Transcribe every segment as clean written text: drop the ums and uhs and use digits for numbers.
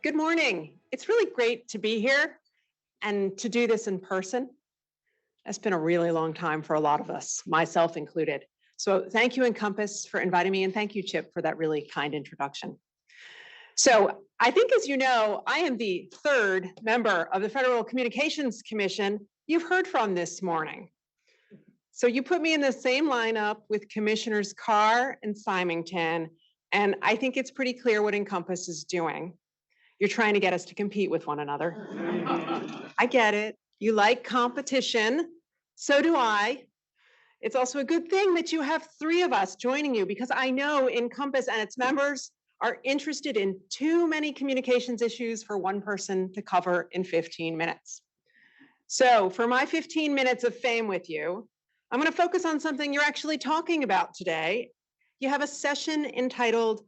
Good morning. It's really great to be here and to do this in person. It's been a really long time for a lot of us, myself included. So thank you, INCOMPAS, for inviting me, and thank you, Chip, for that really kind introduction. So I think, as you know, I am the third member of the Federal Communications Commission you've heard from this morning. So you put me in the same lineup with Commissioners Carr and Symington, and I think it's pretty clear what INCOMPAS is doing. You're trying to get us to compete with one another. I get it. You like competition. So do I. It's also a good thing that you have three of us joining you, because I know INCOMPAS and its members are interested in too many communications issues for one person to cover in 15 minutes. So for my 15 minutes of fame with you, I'm going to focus on something you're actually talking about today. You have a session entitled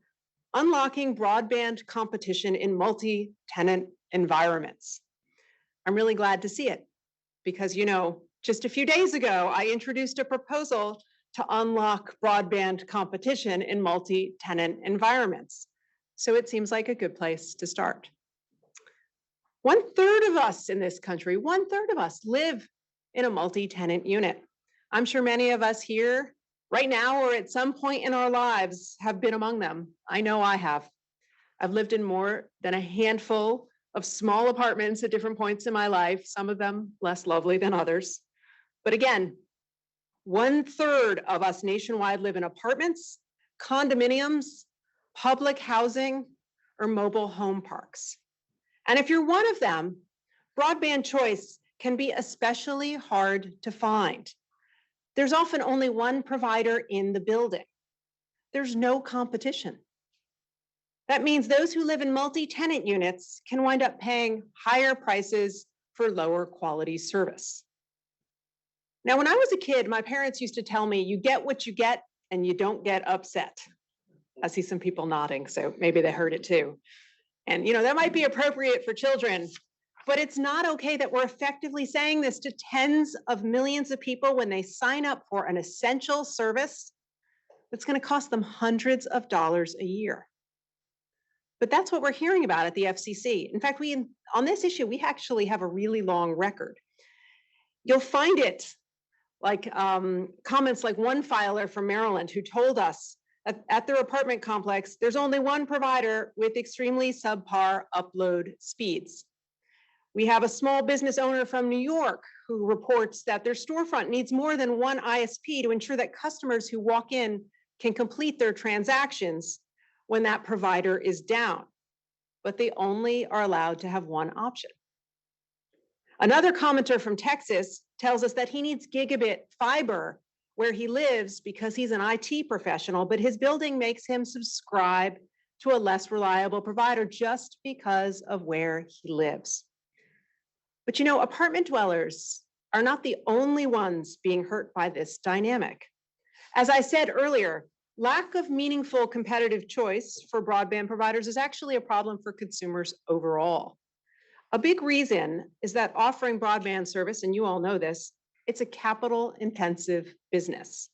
Unlocking Broadband Competition in Multi-Tenant Environments. I'm really glad to see it because, you know, just a few days ago, I introduced a proposal to unlock broadband competition in multi-tenant environments. So it seems like a good place to start. 1/3 of us in this country, 1/3 of us live in a multi-tenant unit. I'm sure many of us here right now or at some point in our lives have been among them. I know I have. I've lived in more than a handful of small apartments at different points in my life, some of them less lovely than others. But again, 1/3 of us nationwide live in apartments, condominiums, public housing, or mobile home parks. And if you're one of them, broadband choice can be especially hard to find. There's often only one provider in the building. There's no competition. That means those who live in multi-tenant units can wind up paying higher prices for lower quality service. Now, when I was a kid, my parents used to tell me, you get what you get and you don't get upset. I see some people nodding, so maybe they heard it too. And you know, that might be appropriate for children, but it's not okay that we're effectively saying this to tens of millions of people when they sign up for an essential service that's going to cost them hundreds of dollars a year. But that's what we're hearing about at the FCC. In fact, on this issue, we actually have a really long record. You'll find it like comments like one filer from Maryland who told us at their apartment complex, there's only one provider with extremely subpar upload speeds. We have a small business owner from New York who reports that their storefront needs more than one ISP to ensure that customers who walk in can complete their transactions when that provider is down, but they only are allowed to have one option. Another commenter from Texas tells us that he needs gigabit fiber where he lives because he's an IT professional, but his building makes him subscribe to a less reliable provider just because of where he lives. But you know, apartment dwellers are not the only ones being hurt by this dynamic. As I said earlier, lack of meaningful competitive choice for broadband providers is actually a problem for consumers overall. A big reason is that offering broadband service, and you all know this, it's a capital-intensive business.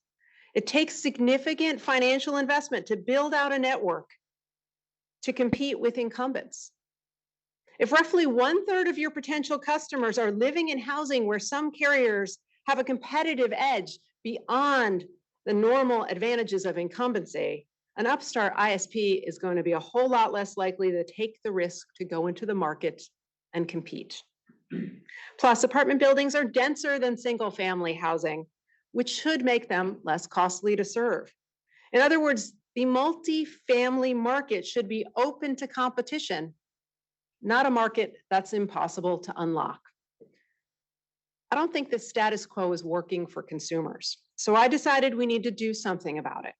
It takes significant financial investment to build out a network to compete with incumbents. If roughly 1/3 of your potential customers are living in housing where some carriers have a competitive edge beyond the normal advantages of incumbency, an upstart ISP is going to be a whole lot less likely to take the risk to go into the market and compete. Plus, apartment buildings are denser than single-family housing, which should make them less costly to serve. In other words, the multi-family market should be open to competition, not a market that's impossible to unlock. I don't think the status quo is working for consumers, so I decided we need to do something about it.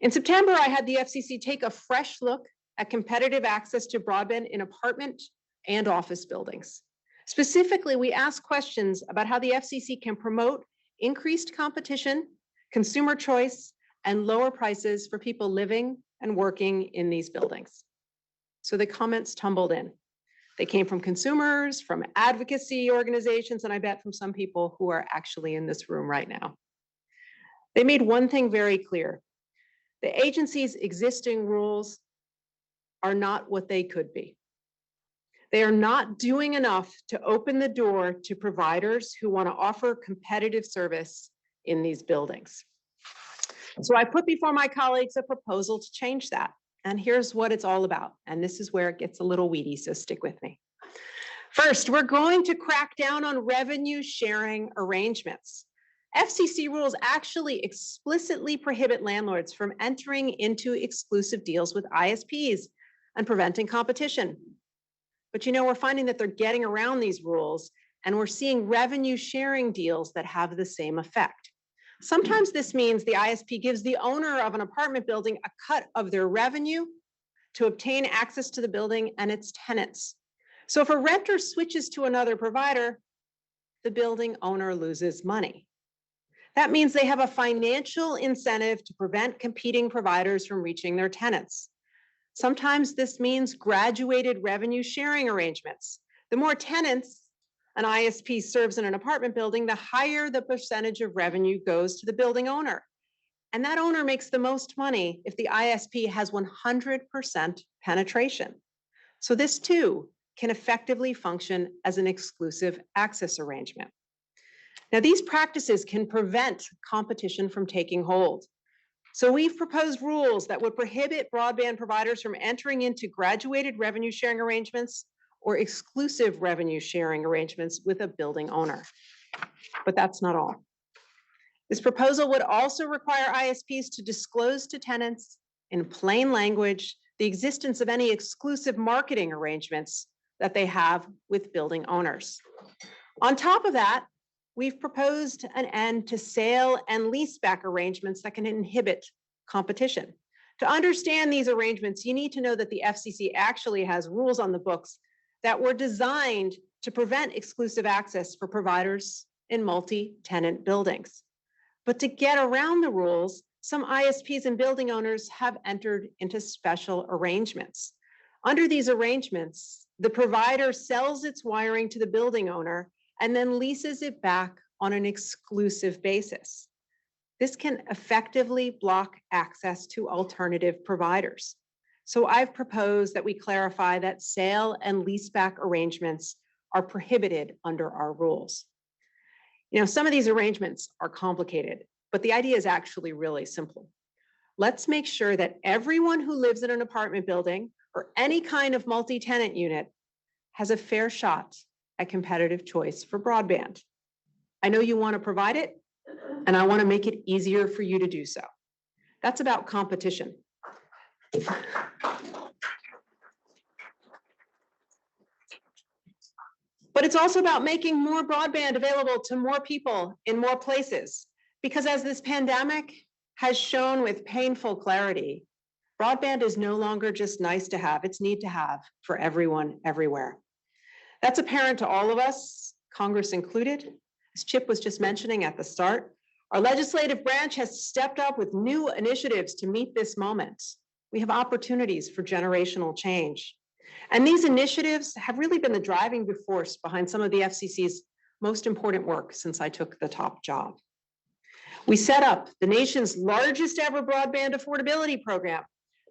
In September, I had the FCC take a fresh look at competitive access to broadband in apartment and office buildings. Specifically, we asked questions about how the FCC can promote increased competition, consumer choice, and lower prices for people living and working in these buildings. So the comments tumbled in. They came from consumers, from advocacy organizations, and I bet from some people who are actually in this room right now. They made one thing very clear. The agency's existing rules are not what they could be. They are not doing enough to open the door to providers who want to offer competitive service in these buildings. So I put before my colleagues a proposal to change that. And here's what it's all about. And this is where it gets a little weedy, so stick with me. First, we're going to crack down on revenue sharing arrangements. FCC rules actually explicitly prohibit landlords from entering into exclusive deals with ISPs and preventing competition. But we're finding that they're getting around these rules, and we're seeing revenue sharing deals that have the same effect. Sometimes this means the ISP gives the owner of an apartment building a cut of their revenue to obtain access to the building and its tenants. So if a renter switches to another provider, the building owner loses money. That means they have a financial incentive to prevent competing providers from reaching their tenants. Sometimes this means graduated revenue sharing arrangements. The more tenants an ISP serves in an apartment building, the higher the percentage of revenue goes to the building owner. And that owner makes the most money if the ISP has 100% penetration. So this too can effectively function as an exclusive access arrangement. Now, these practices can prevent competition from taking hold. So we've proposed rules that would prohibit broadband providers from entering into graduated revenue sharing arrangements or exclusive revenue sharing arrangements with a building owner. But that's not all. This proposal would also require ISPs to disclose to tenants in plain language the existence of any exclusive marketing arrangements that they have with building owners. On top of that, we've proposed an end to sale and leaseback arrangements that can inhibit competition. To understand these arrangements, you need to know that the FCC actually has rules on the books that were designed to prevent exclusive access for providers in multi-tenant buildings. But to get around the rules, some ISPs and building owners have entered into special arrangements. Under these arrangements, the provider sells its wiring to the building owner and then leases it back on an exclusive basis. This can effectively block access to alternative providers. So I've proposed that we clarify that sale and leaseback arrangements are prohibited under our rules. Some of these arrangements are complicated, but the idea is actually really simple. Let's make sure that everyone who lives in an apartment building or any kind of multi-tenant unit has a fair shot at competitive choice for broadband. I know you want to provide it, and I want to make it easier for you to do so. That's about competition. But it's also about making more broadband available to more people in more places. Because as this pandemic has shown with painful clarity, broadband is no longer just nice to have, it's need to have for everyone, everywhere. That's apparent to all of us, Congress included. As Chip was just mentioning at the start, our legislative branch has stepped up with new initiatives to meet this moment. We have opportunities for generational change. And these initiatives have really been the driving force behind some of the FCC's most important work since I took the top job. We set up the nation's largest ever broadband affordability program.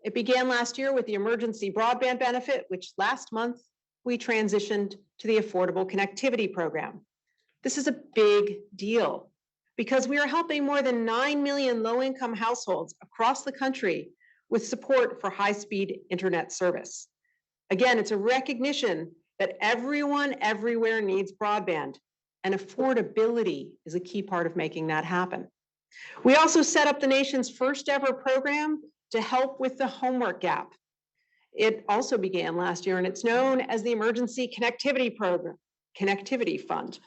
It began last year with the emergency broadband benefit, which last month we transitioned to the Affordable Connectivity Program. This is a big deal because we are helping more than 9 million low-income households across the country with support for high-speed internet service. Again, it's a recognition that everyone everywhere needs broadband, and affordability is a key part of making that happen. We also set up the nation's first ever program to help with the homework gap. It also began last year, and it's known as the Emergency Connectivity Program, Connectivity Fund.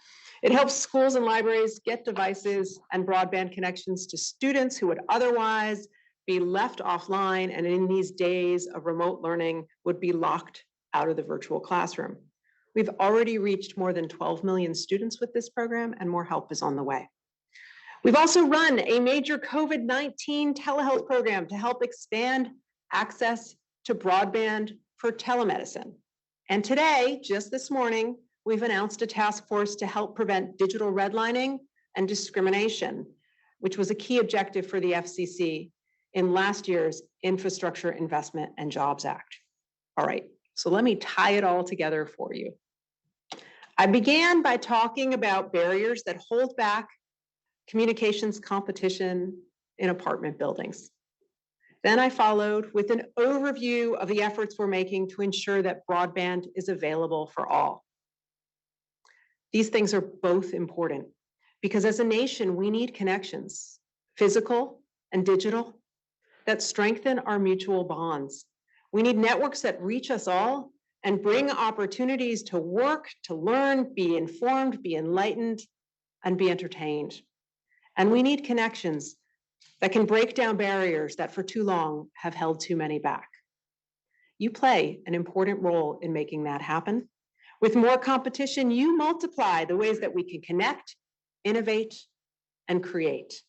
It helps schools and libraries get devices and broadband connections to students who would otherwise be left offline and in these days of remote learning would be locked out of the virtual classroom. We've already reached more than 12 million students with this program, and more help is on the way. We've also run a major COVID-19 telehealth program to help expand access to broadband for telemedicine. And today, just this morning, we've announced a task force to help prevent digital redlining and discrimination, which was a key objective for the FCC in last year's Infrastructure Investment and Jobs Act. All right, so let me tie it all together for you. I began by talking about barriers that hold back communications competition in apartment buildings. Then I followed with an overview of the efforts we're making to ensure that broadband is available for all. These things are both important because as a nation, we need connections, physical and digital, that strengthen our mutual bonds. We need networks that reach us all and bring opportunities to work, to learn, be informed, be enlightened, and be entertained. And we need connections that can break down barriers that for too long have held too many back. You play an important role in making that happen. With more competition, you multiply the ways that we can connect, innovate, and create.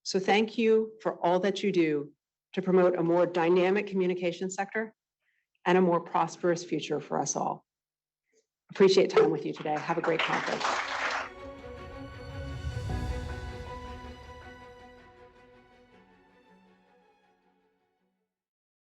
So thank you for all that you do to promote a more dynamic communication sector and a more prosperous future for us all. Appreciate time with you today. Have a great conference.